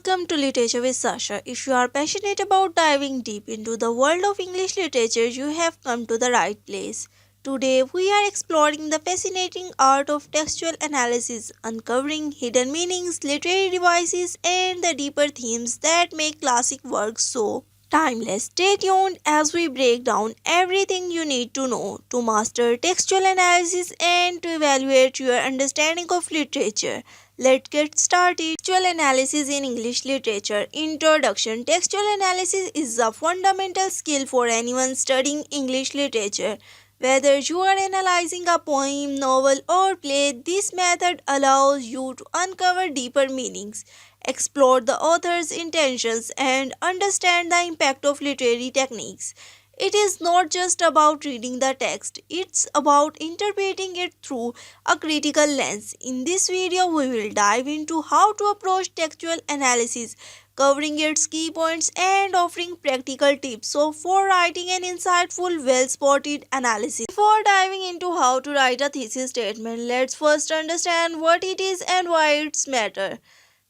welcome to Literature with Sasha. If you are passionate about diving deep into the world of English literature, you have come to the right place. Today, we are exploring the fascinating art of textual analysis, uncovering hidden meanings, literary devices, and the deeper themes that make classic works so timeless. Stay tuned as we break down everything you need to know to master textual analysis and to evaluate your understanding of literature. Let's get started. Textual analysis in English literature. Introduction. Textual analysis is a fundamental skill for anyone studying English literature. Whether you are analyzing a poem, novel, or play, this method allows you to uncover deeper meanings, explore the author's intentions, and understand the impact of literary techniques. It is not just about reading the text, it's about interpreting it through a critical lens. In this video, we will dive into how to approach textual analysis, covering its key points and offering practical tips for writing an insightful, well spotted analysis. Before diving into how to write a thesis statement, let's first understand what it is and why it's matter.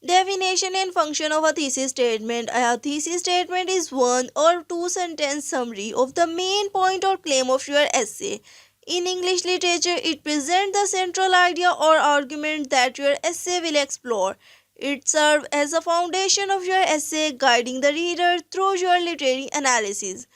Definition and function of a thesis statement. A thesis statement is one or two sentence summary of the main point or claim of your essay. In English literature, it presents the central idea or argument that your essay will explore. It serves as a foundation of your essay, guiding the reader through your literary analysis.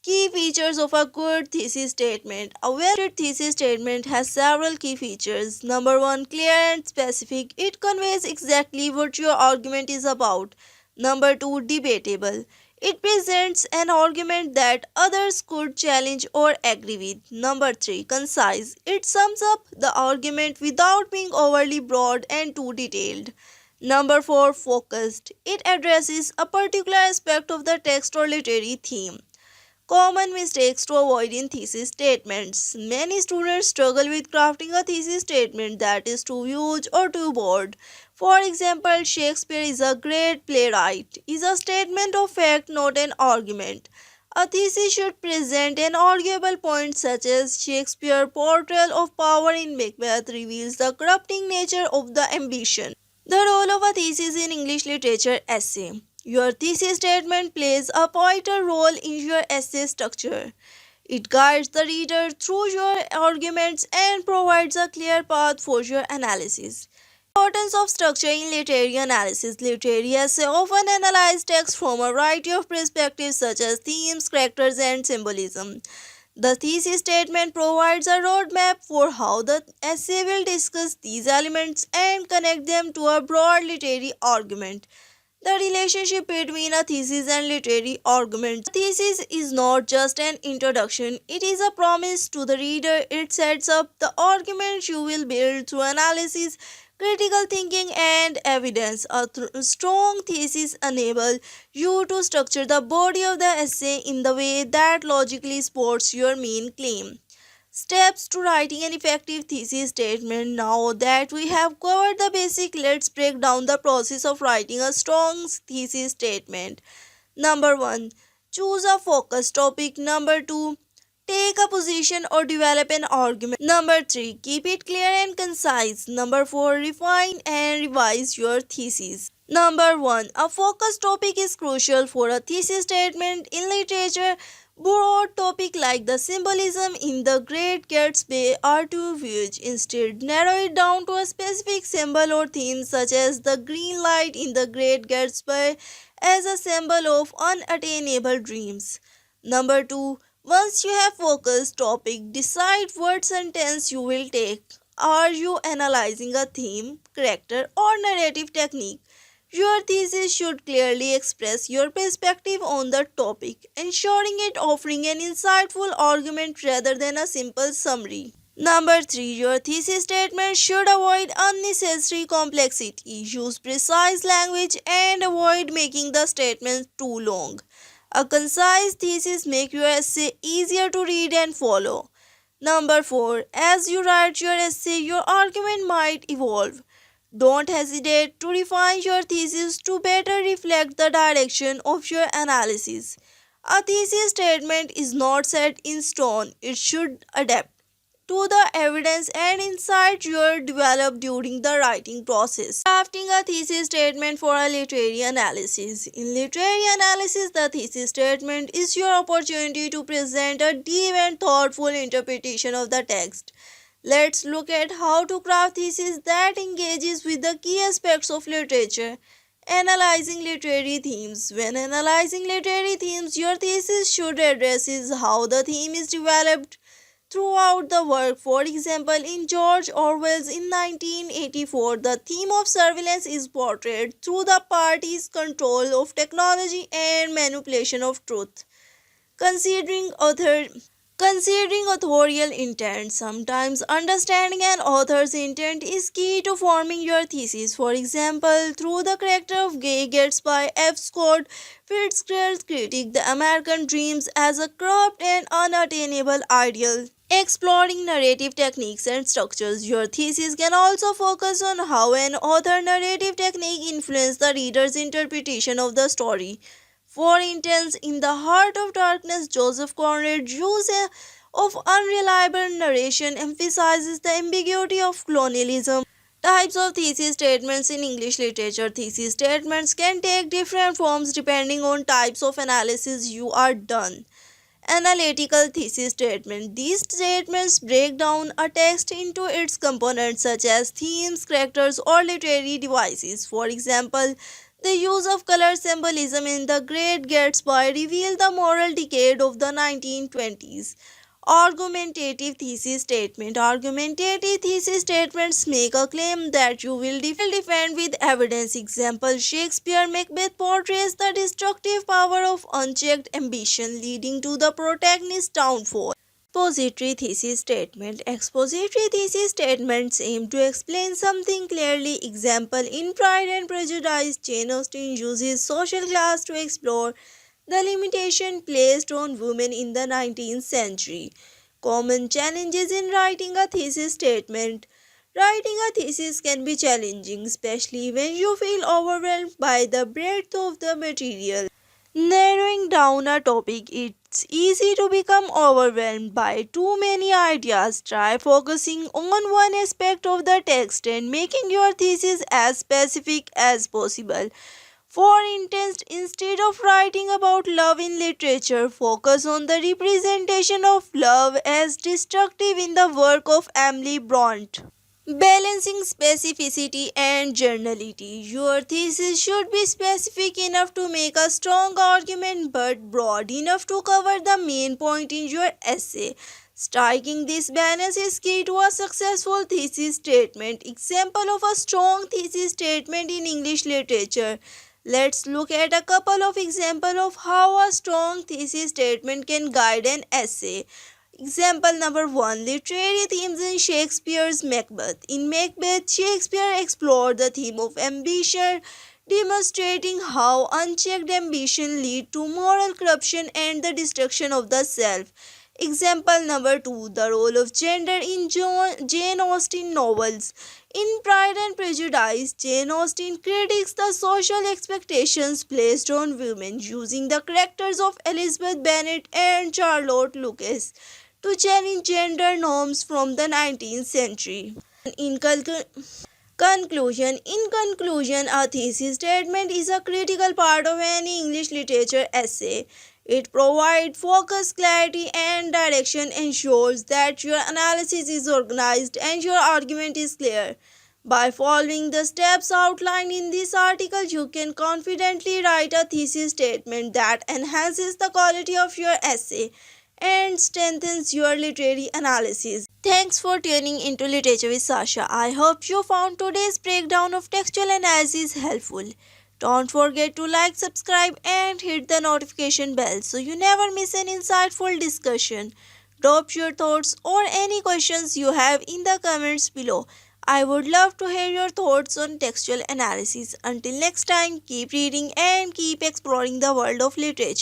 Key features of a good thesis statement. A well-structured thesis statement has several key features. Number one, clear and specific. It conveys exactly what your argument is about. Number two, debatable. It presents an argument that others could challenge or agree with. Number three, concise. It sums up the argument without being overly broad and too detailed. Number four, focused. It addresses a particular aspect of the text or literary theme. Common mistakes to avoid in thesis statements. Many students struggle with crafting a thesis statement that is too huge or too broad. For example, Shakespeare is a great playwright is a statement of fact, not an argument. A thesis should present an arguable point such as Shakespeare's portrayal of power in Macbeth reveals the corrupting nature of the ambition. The role of a thesis in English literature essay. Your thesis statement plays a vital role in your essay structure. It guides the reader through your arguments and provides a clear path for your analysis. Importance of structure in literary analysis. Literary essay often analyze text from a variety of perspectives such as themes, characters, and symbolism. The thesis statement provides a roadmap for how the essay will discuss these elements and connect them to a broad literary argument. The relationship between a thesis and literary argument. A thesis is not just an introduction, it is a promise to the reader. It sets up the argument you will build through analysis, critical thinking, and evidence. A strong thesis enables you to structure the body of the essay in the way that logically supports your main claim. Steps to writing an effective thesis statement. Now that we have covered the basic, let's break down the process of writing a strong thesis statement. Number 1. Choose a focus topic. Number 2. Take a position or develop an argument. Number 3. Keep it clear and concise. Number 4. Refine and revise your thesis. Number 1. A focus topic is crucial for a thesis statement in literature. Broad topics like the symbolism in the Great Gatsby are too vague. Instead, narrow it down to a specific symbol or theme such as the green light in the Great Gatsby as a symbol of unattainable dreams. Number 2. Once you have focused topic, decide what sentence you will take. Are you analyzing a theme, character, or narrative technique? Your thesis should clearly express your perspective on the topic, ensuring it offering an insightful argument rather than a simple summary. Number 3. Your thesis statement should avoid unnecessary complexity. Use precise language and avoid making the statement too long. A concise thesis makes your essay easier to read and follow. Number 4. As you write your essay, your argument might evolve. Don't hesitate to refine your thesis to better reflect the direction of your analysis. A thesis statement is not set in stone, it should adapt to the evidence and insight you developed during the writing process. Drafting a thesis statement for a literary analysis. In literary analysis, the thesis statement is your opportunity to present a deep and thoughtful interpretation of the text. Let's look at how to craft thesis that engages with the key aspects of literature. Analyzing literary themes. When analyzing literary themes, your thesis should address is how the theme is developed throughout the work. For example, in George Orwell's in 1984, the theme of surveillance is portrayed through the party's control of technology and manipulation of truth. Considering author Considering authorial intent. Sometimes understanding an author's intent is key to forming your thesis. For example, through the character of Gay Gatsby, F. Scott Fitzgerald critique the American dreams as a corrupt and unattainable ideal. Exploring narrative techniques and structures. Your thesis can also focus on how an author narrative technique influences the reader's interpretation of the story. For instance, in The Heart of Darkness, Joseph Conrad's use of unreliable narration emphasizes the ambiguity of colonialism. Types of thesis statements in English literature. Thesis statements can take different forms depending on types of analysis you are done. Analytical thesis statement. These statements break down a text into its components such as themes, characters, or literary devices. For example, the use of color symbolism in The Great Gatsby revealed the moral decade of the 1920s. Argumentative thesis statement. Argumentative thesis statements make a claim that you will defend with evidence. Example, Shakespeare Macbeth portrays the destructive power of unchecked ambition leading to the protagonist's downfall. Expository thesis statement. Expository thesis statements aim to explain something clearly. Example, in Pride and Prejudice, Jane Austen uses social class to explore the limitation placed on women in the 19th century. Common challenges in writing a thesis statement. Writing a thesis can be challenging, especially when you feel overwhelmed by the breadth of the material. Narrowing down a topic. It's easy to become overwhelmed by too many ideas. Try focusing on one aspect of the text and making your thesis as specific as possible. For instance, instead of writing about love in literature, focus on the representation of love as destructive in the work of Emily Bront. Balancing specificity and generality. Your thesis should be specific enough to make a strong argument but broad enough to cover the main point in your essay. Striking this balance is key to a successful thesis statement. Example of a strong thesis statement in English literature. Let's look at a couple of examples of how a strong thesis statement can guide an essay. Example number 1. Literary themes in Shakespeare's Macbeth. In Macbeth, Shakespeare explored the theme of ambition, demonstrating how unchecked ambition leads to moral corruption and the destruction of the self. Example number 2. The role of gender in Jane Austen novels. In Pride and Prejudice, Jane Austen critiques the social expectations placed on women, using the characters of Elizabeth Bennet and Charlotte Lucas to challenge gender norms from the 19th century. In conclusion, a thesis statement is a critical part of any English literature essay. It provides focus, clarity, and direction, ensures that your analysis is organized and your argument is clear. By following the steps outlined in this article, you can confidently write a thesis statement that enhances the quality of your essay and strengthens your literary analysis. Thanks for tuning into Literature with Sasha. I hope you found today's breakdown of textual analysis helpful. Don't forget to like, subscribe, and hit the notification bell so you never miss an insightful discussion. Drop your thoughts or any questions you have in the comments below. I would love to hear your thoughts on textual analysis. Until next time, keep reading and keep exploring the world of literature.